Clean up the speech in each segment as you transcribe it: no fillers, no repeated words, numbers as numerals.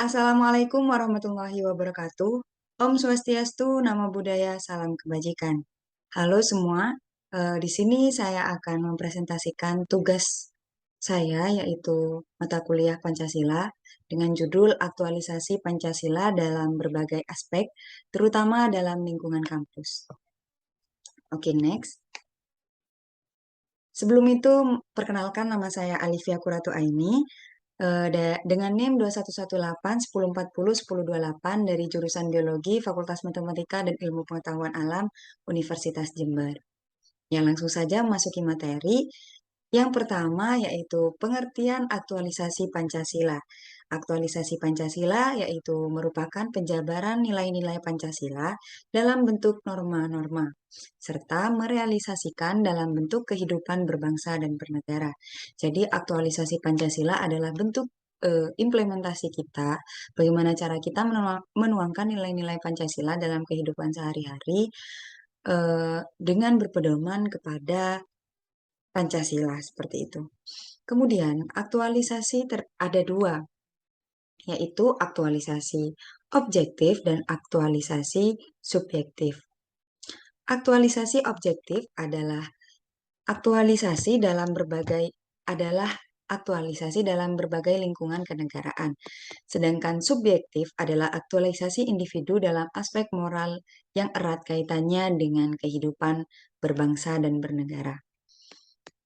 Assalamualaikum warahmatullahi wabarakatuh. Om Swastiastu, Namo Buddhaya, Salam Kebajikan. Halo semua, di sini saya akan mempresentasikan tugas saya yaitu mata kuliah Pancasila dengan judul Aktualisasi Pancasila dalam berbagai aspek, terutama dalam lingkungan kampus. Oke, next. Sebelum itu, perkenalkan nama saya Alifia Kuratu Aini. Dengan NIM 2118-1040-1028 dari jurusan Biologi Fakultas Matematika dan Ilmu Pengetahuan Alam Universitas Jember. Ya, langsung saja memasuki materi. Yang pertama yaitu pengertian aktualisasi Pancasila. Aktualisasi Pancasila yaitu merupakan penjabaran nilai-nilai Pancasila dalam bentuk norma-norma, serta merealisasikan dalam bentuk kehidupan berbangsa dan bernegara. Jadi aktualisasi Pancasila adalah bentuk implementasi kita, bagaimana cara kita menuangkan nilai-nilai Pancasila dalam kehidupan sehari-hari dengan berpedoman kepada Pancasila seperti itu. Kemudian aktualisasi ada dua, yaitu aktualisasi objektif dan aktualisasi subjektif. Aktualisasi objektif adalah aktualisasi dalam berbagai lingkungan kenegaraan. Sedangkan subjektif adalah aktualisasi individu dalam aspek moral yang erat kaitannya dengan kehidupan berbangsa dan bernegara.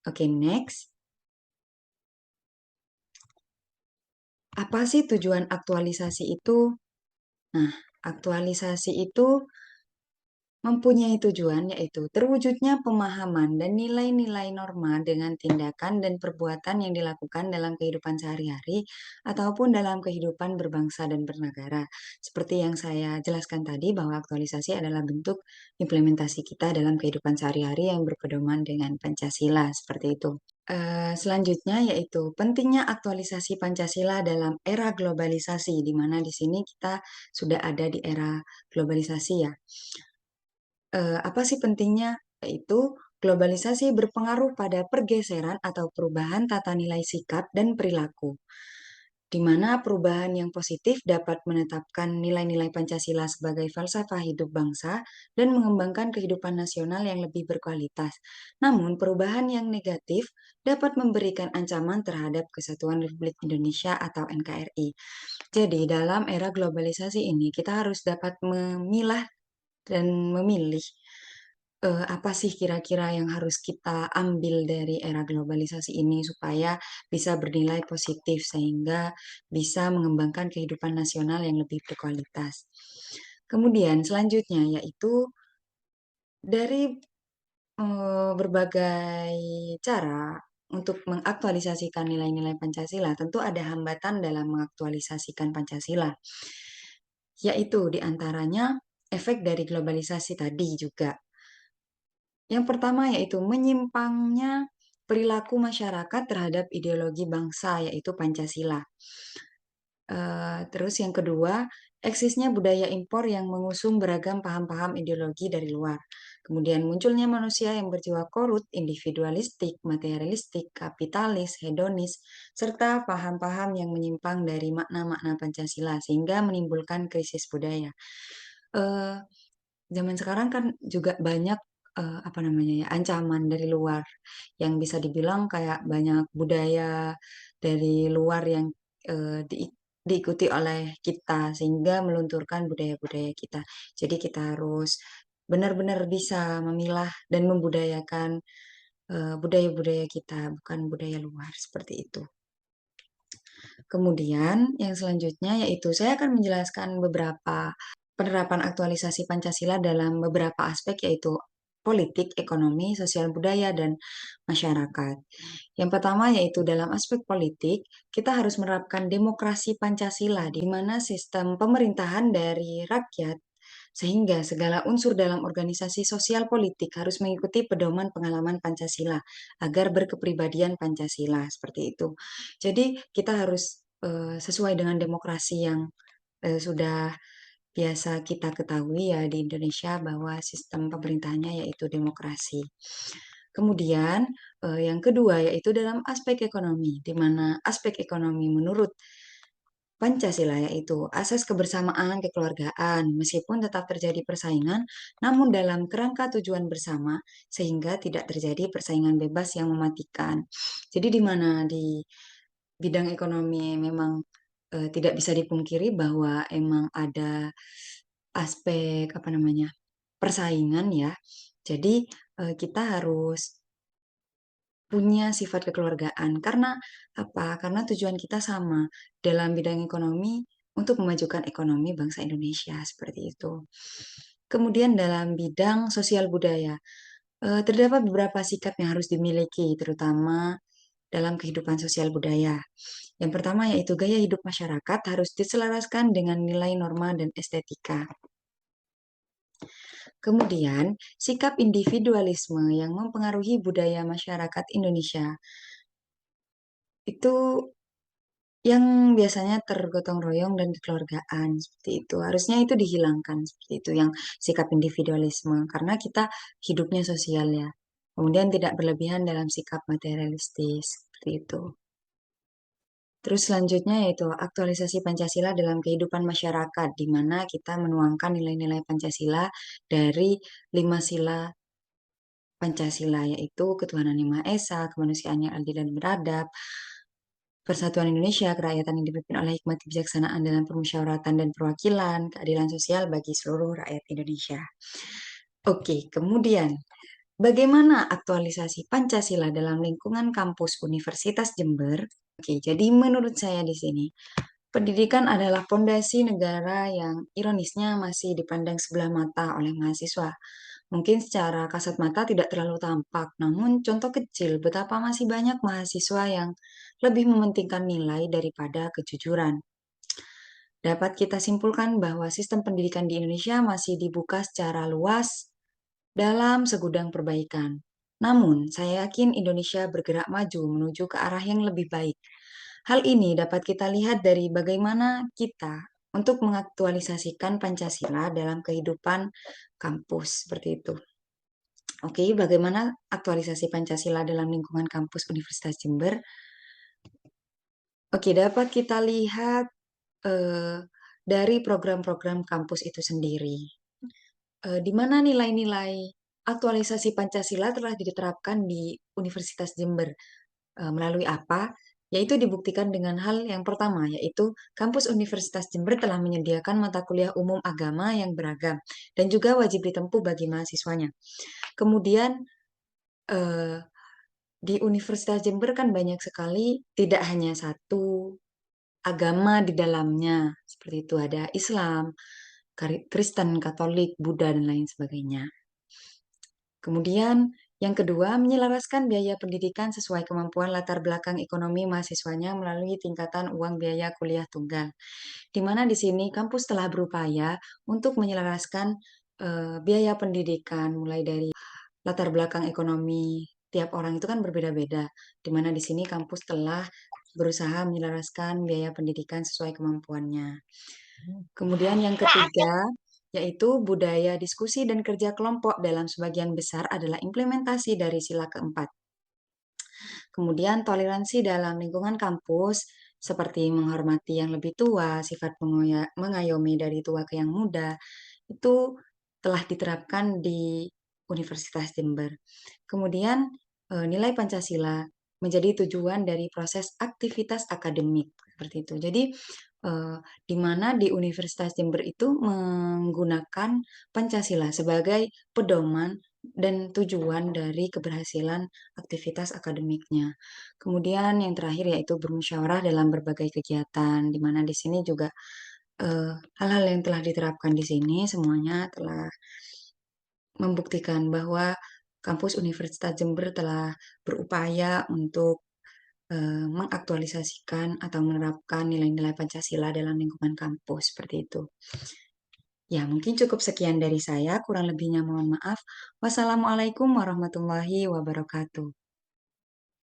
Oke, next. Apa sih tujuan aktualisasi itu? Nah, aktualisasi itu mempunyai tujuan yaitu terwujudnya pemahaman dan nilai-nilai norma dengan tindakan dan perbuatan yang dilakukan dalam kehidupan sehari-hari ataupun dalam kehidupan berbangsa dan bernegara. Seperti yang saya jelaskan tadi bahwa aktualisasi adalah bentuk implementasi kita dalam kehidupan sehari-hari yang berpedoman dengan Pancasila, seperti itu. Selanjutnya yaitu pentingnya aktualisasi Pancasila dalam era globalisasi, di mana di sini kita sudah ada di era globalisasi ya. Apa sih pentingnya? Yaitu globalisasi berpengaruh pada pergeseran atau perubahan tata nilai sikap dan perilaku, di mana perubahan yang positif dapat menetapkan nilai-nilai Pancasila sebagai falsafah hidup bangsa dan mengembangkan kehidupan nasional yang lebih berkualitas. Namun, perubahan yang negatif dapat memberikan ancaman terhadap Kesatuan Republik Indonesia atau NKRI. Jadi, dalam era globalisasi ini, kita harus dapat memilah dan memilih apa sih kira-kira yang harus kita ambil dari era globalisasi ini supaya bisa bernilai positif sehingga bisa mengembangkan kehidupan nasional yang lebih berkualitas. Kemudian selanjutnya yaitu dari berbagai cara untuk mengaktualisasikan nilai-nilai Pancasila, tentu ada hambatan dalam mengaktualisasikan Pancasila, yaitu diantaranya efek dari globalisasi tadi juga. Yang pertama yaitu menyimpangnya perilaku masyarakat terhadap ideologi bangsa, yaitu Pancasila. Terus yang kedua, eksisnya budaya impor yang mengusung beragam paham-paham ideologi dari luar. Kemudian munculnya manusia yang berjiwa korut, individualistik, materialistik, kapitalis, hedonis, serta paham-paham yang menyimpang dari makna-makna Pancasila sehingga menimbulkan krisis budaya. Eh, Zaman sekarang kan juga banyak apa namanya ya, ancaman dari luar yang bisa dibilang kayak banyak budaya dari luar yang diikuti oleh kita sehingga melunturkan budaya-budaya kita. Jadi kita harus benar-benar bisa memilah dan membudayakan budaya-budaya kita, bukan budaya luar seperti itu. Kemudian yang selanjutnya yaitu saya akan menjelaskan beberapa penerapan aktualisasi Pancasila dalam beberapa aspek yaitu politik, ekonomi, sosial budaya, dan masyarakat. Yang pertama yaitu dalam aspek politik, kita harus menerapkan demokrasi Pancasila di mana sistem pemerintahan dari rakyat sehingga segala unsur dalam organisasi sosial politik harus mengikuti pedoman pengalaman Pancasila agar berkepribadian Pancasila seperti itu. Jadi kita harus sesuai dengan demokrasi yang sudah biasa kita ketahui ya di Indonesia bahwa sistem pemerintahannya yaitu demokrasi. Kemudian yang kedua yaitu dalam aspek ekonomi, di mana aspek ekonomi menurut Pancasila yaitu asas kebersamaan kekeluargaan, meskipun tetap terjadi persaingan, namun dalam kerangka tujuan bersama, sehingga tidak terjadi persaingan bebas yang mematikan. Jadi di mana di bidang ekonomi memang tidak bisa dipungkiri bahwa emang ada aspek apa namanya persaingan ya. Jadi kita harus punya sifat kekeluargaan. Karena apa? Karena tujuan kita sama dalam bidang ekonomi untuk memajukan ekonomi bangsa Indonesia seperti itu. Kemudian dalam bidang sosial budaya, terdapat beberapa sikap yang harus dimiliki, terutama dalam kehidupan sosial budaya. Yang pertama yaitu gaya hidup masyarakat harus diselaraskan dengan nilai norma dan estetika. Kemudian, sikap individualisme yang mempengaruhi budaya masyarakat Indonesia itu yang biasanya tergotong royong dan kekeluargaan seperti itu. Harusnya itu dihilangkan seperti itu yang sikap individualisme karena kita hidupnya sosial ya. Kemudian tidak berlebihan dalam sikap materialistis seperti itu. Terus selanjutnya yaitu aktualisasi Pancasila dalam kehidupan masyarakat, di mana kita menuangkan nilai-nilai Pancasila dari 5 sila Pancasila, yaitu ketuhanan yang Maha Esa, kemanusiaan yang adil dan beradab, persatuan Indonesia, kerakyatan yang dipimpin oleh hikmat kebijaksanaan dalam permusyawaratan dan perwakilan, keadilan sosial bagi seluruh rakyat Indonesia. Oke, kemudian bagaimana aktualisasi Pancasila dalam lingkungan kampus Universitas Jember? Oke, jadi menurut saya di sini pendidikan adalah fondasi negara yang ironisnya masih dipandang sebelah mata oleh mahasiswa. Mungkin secara kasat mata tidak terlalu tampak, namun contoh kecil betapa masih banyak mahasiswa yang lebih mementingkan nilai daripada kejujuran. Dapat kita simpulkan bahwa sistem pendidikan di Indonesia masih dibuka secara luas dalam segudang perbaikan. Namun, saya yakin Indonesia bergerak maju menuju ke arah yang lebih baik. Hal ini dapat kita lihat dari bagaimana kita untuk mengaktualisasikan Pancasila dalam kehidupan kampus seperti itu. Oke, bagaimana aktualisasi Pancasila dalam lingkungan kampus Universitas Jember? Oke, dapat kita lihat eh, dari program-program kampus itu sendiri, di mana nilai-nilai aktualisasi Pancasila telah diterapkan di Universitas Jember. Melalui apa? Yaitu dibuktikan dengan hal yang pertama, yaitu kampus Universitas Jember telah menyediakan mata kuliah umum agama yang beragam dan juga wajib ditempuh bagi mahasiswanya. Kemudian eh, di Universitas Jember kan banyak sekali, tidak hanya satu agama di dalamnya, seperti itu ada Islam, Kristen, Katolik, Buddha, dan lain sebagainya. Kemudian yang kedua, menyelaraskan biaya pendidikan sesuai kemampuan latar belakang ekonomi mahasiswanya melalui tingkatan uang biaya kuliah tunggal. Di mana di sini kampus telah berupaya untuk menyelaraskan biaya pendidikan mulai dari latar belakang ekonomi tiap orang itu kan berbeda-beda. Di mana di sini kampus telah berusaha menyelaraskan biaya pendidikan sesuai kemampuannya. Kemudian yang ketiga, yaitu budaya diskusi dan kerja kelompok dalam sebagian besar adalah implementasi dari sila keempat. Kemudian toleransi dalam lingkungan kampus seperti menghormati yang lebih tua, sifat mengayomi dari tua ke yang muda, itu telah diterapkan di Universitas Jember. Kemudian nilai Pancasila menjadi tujuan dari proses aktivitas akademik seperti itu. Jadi di mana di Universitas Jember itu menggunakan Pancasila sebagai pedoman dan tujuan dari keberhasilan aktivitas akademiknya. Kemudian yang terakhir yaitu bermusyawarah dalam berbagai kegiatan, di mana di sini juga hal-hal yang telah diterapkan di sini semuanya telah membuktikan bahwa kampus Universitas Jember telah berupaya untuk mengaktualisasikan atau menerapkan nilai-nilai Pancasila dalam lingkungan kampus seperti itu. Ya, mungkin cukup sekian dari saya, kurang lebihnya mohon maaf. Wassalamualaikum warahmatullahi wabarakatuh.